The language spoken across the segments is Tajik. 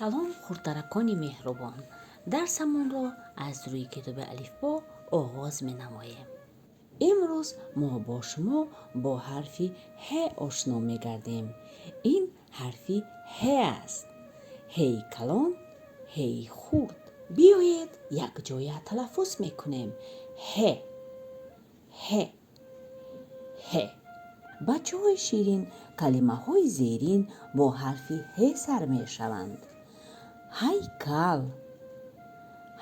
салом хурдтаракони меҳрубон. дарсамонро аз рӯи китоби алифбо оғоз менамоем. имрӯз мо бо шумо бо ҳарфи ҳ ошно мегардем. ин ҳарфи ҳ аст. ҳи калон, ҳи хурд. биёед якҷоя талаффуз мекунем. ҳ ҳ ҳ. бачаҳои ширин калимаҳои зерин бо ҳарфи ҳ сар мешаванд. ҳайкал,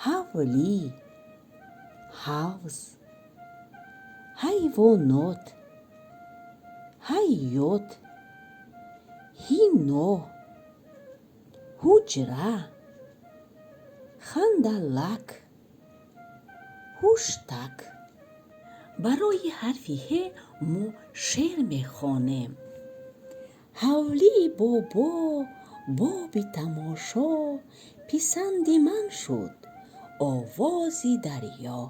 ҳавлӣ, ҳавз, ҳайвонот, ҳайёт, ҳино, ҳуҷра, хандалак, ҳуштак. барои ҳарфи ҳ мо шеър мехонем. ҳавлии бобо боби тамошо писанди ман шуд овози дарьё.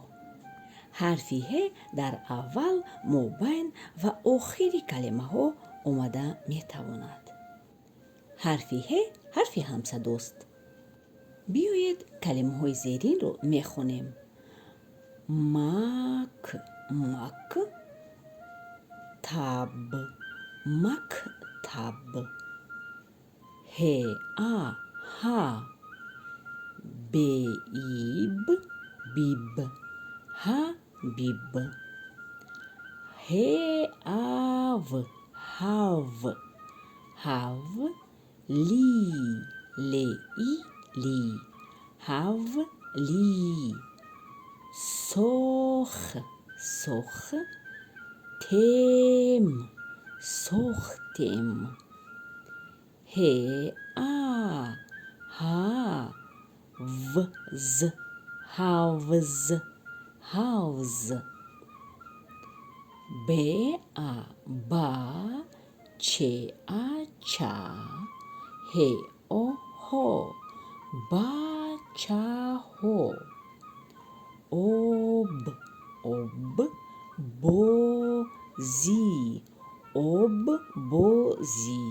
ҳарфи ҳ дар аввал, мобайн ва охири калимаҳо омада метавонад. ҳарфи ҳ ҳарфи ҳамсадост. биёед калимаҳои зеринро мехонем. мак мак, таб мактаб, ҳа ҳа, беиб биб, ҳабиб, ҳав ҳав, ҳавлӣ леили, ҳавлӣ. сох сох, тем сохтем, ҳавз ҳавз ҳавз, ба ча ҳо бачаҳо, об обози,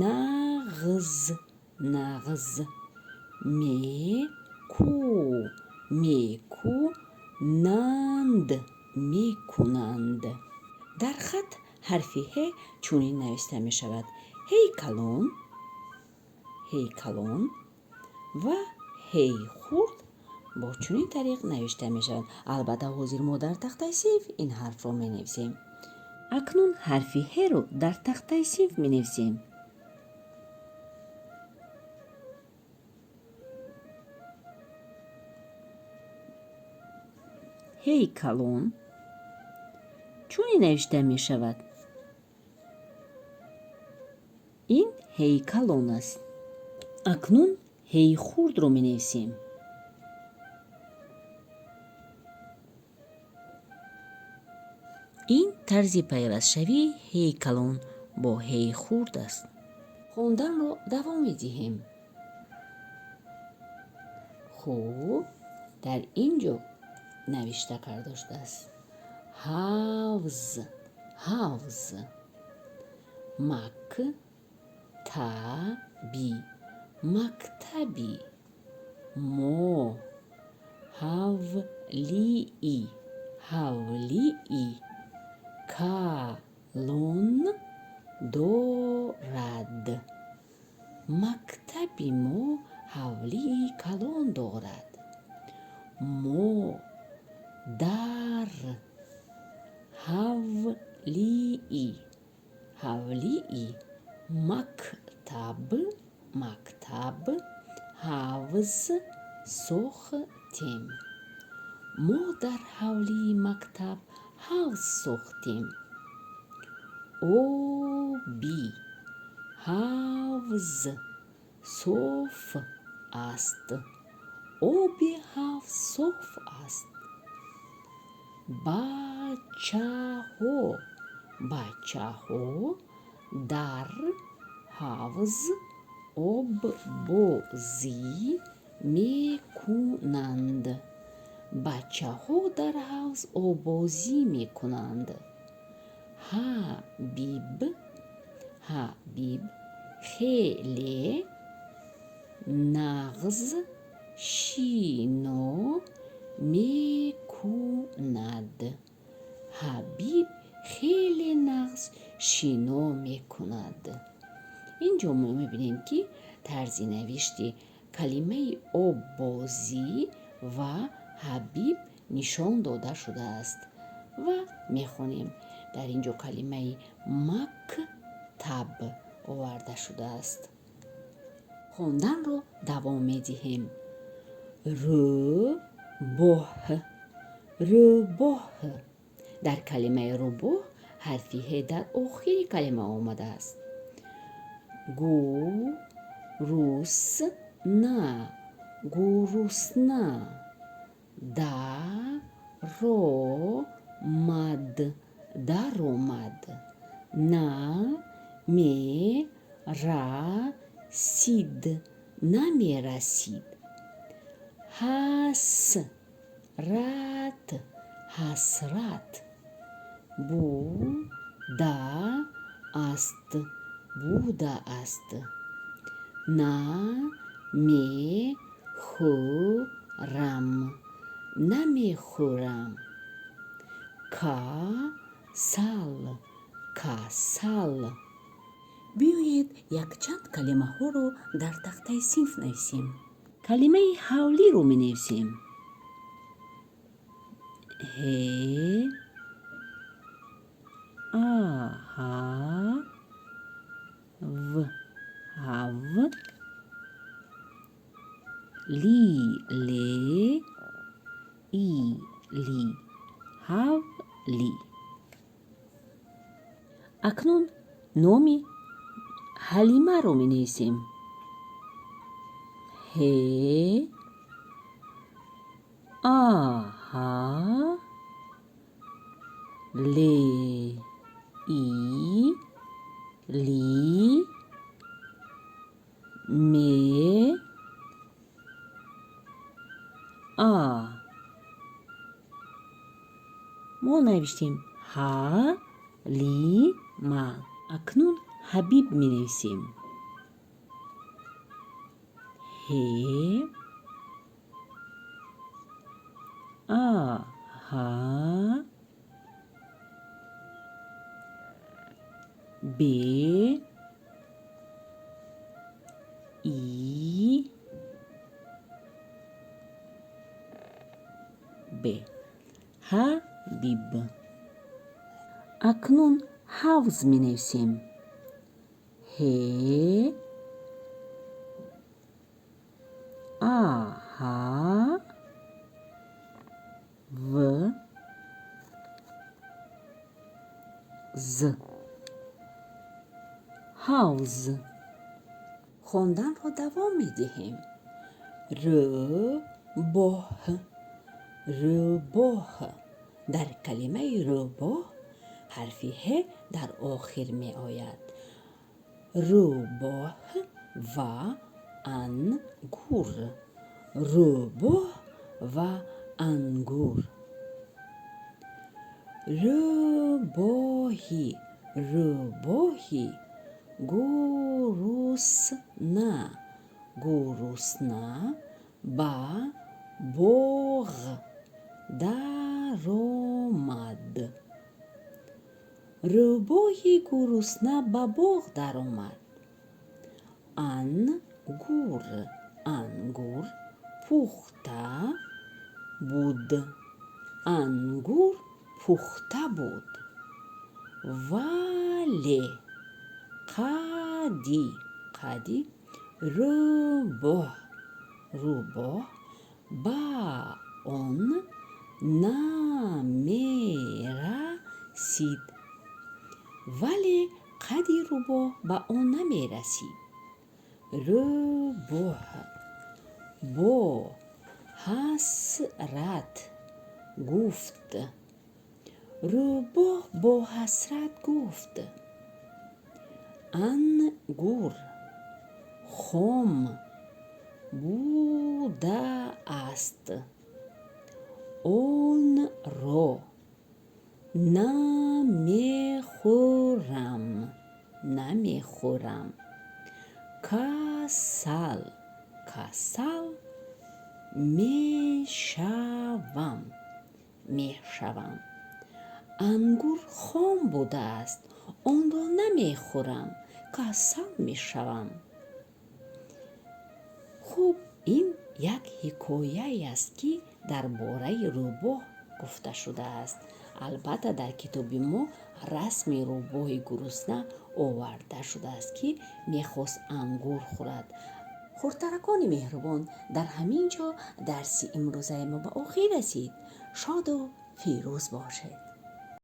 нағз мекунанд мекунанд. дар хат ҳарфи ҳ чунин навишта мешавад: ҳейкалон ва ҳей хурд бо чунин тариқ навишта мешавад. албатта ҳозир мо дар тахтаи синф ин ҳарфро менависем. акнун ҳарфи ҳ-ро дар тахтаи синф менависем. ҳейкалон чунин навишта мешавад. ин ҳейкалон аст. акнун ҳей хурдро менависем. ин тарзи пайвастшавии ҳейкалон бо ҳей хурд аст. хонданро давом медиҳем. хуб, дар ин ҷо навишта карда шудааст: ҳавз, мактаби, мо, ҳавлии, калон дорад, мактаби мо ҳавлии калон дорад. модар, ҳавлии, мактаб, ҳавз сохтем. мо дар ҳавлии мактаб ҳавз сохтем. оби, ҳавз соф аст. оби ҳавз соф аст. бачаҳо дар ҳавз обозӣ мекунанд. бачаҳо дар ҳавз обозӣ мекунанд. ҳабиб хеле нағз шино мекунад. ҳабиб хеле нағз шино мекунад. اینجا ما میبینیم که طرز نوشتی کلمه обози و حبیب نشان داده شده است و میخونیم در اینجا کلمه مکتب آورده شده است. خواندن رو دوام میدهیم. روباه، روباه. در کلمه روباه حرفی ه در آخر کلمه آمده است. گوروسنا، گوروسنا. درآمد، درآمد. نمیرسید، نمیرسید. حسرت، حسرت. بوده است، بوده است. نمیخورم، نمیخورم. کسل، کسل. بیایید یک چند کلمه ها رو در تخته صنف نویسیم. کلمه حولی رو می نویسیم. ه آها و هاو لی لی ای لی هاو لی. اکنون نامی حلیمه رو می نویسیم. ه آها لی ای لی می آ. ما نوشتیم ها لی ما. اکنون حبیب می نویسیم. ه آها ب ای ب. حبیب. اکنون حوض می نویسیم. ه آها و ز. حوض. خواندن را دوام می دهیم. روباه، روباه. در کلمه روباه حرفی ه در آخر می آید. روباه و انگور، روباه و انگور. روباهی، روباهی. گرسنه، گرسنه. با باغ درآمد. روباهی گرسنه به باغ درآمد. انگور، انگور پخته بود، انگور پخته بود. ولی قدی، قدی. روباه، روباه با آن نمیرسید. ولی قدی روباه با آن نمیرسید. روباه با حسرت گفت، روباه با حسرت گفت. انگور خام بوده است، آن را نمیخورم، نمیخورم. کسل، касал мешавам. ангур хом будааст, онро намехӯрам, касал мешавам. хуб, ин як ҳикояе аст ки дар бораи рӯбоҳ гуфта шудааст. албатта дар китоби мо расми рӯбоҳи гурусна оварда шудааст ки мехост ангур хӯрад. хурдтаракони меҳрубон, дар ҳамин ҷо дарси имрӯзаи мо ба охир расид. шоду фирӯз бошед.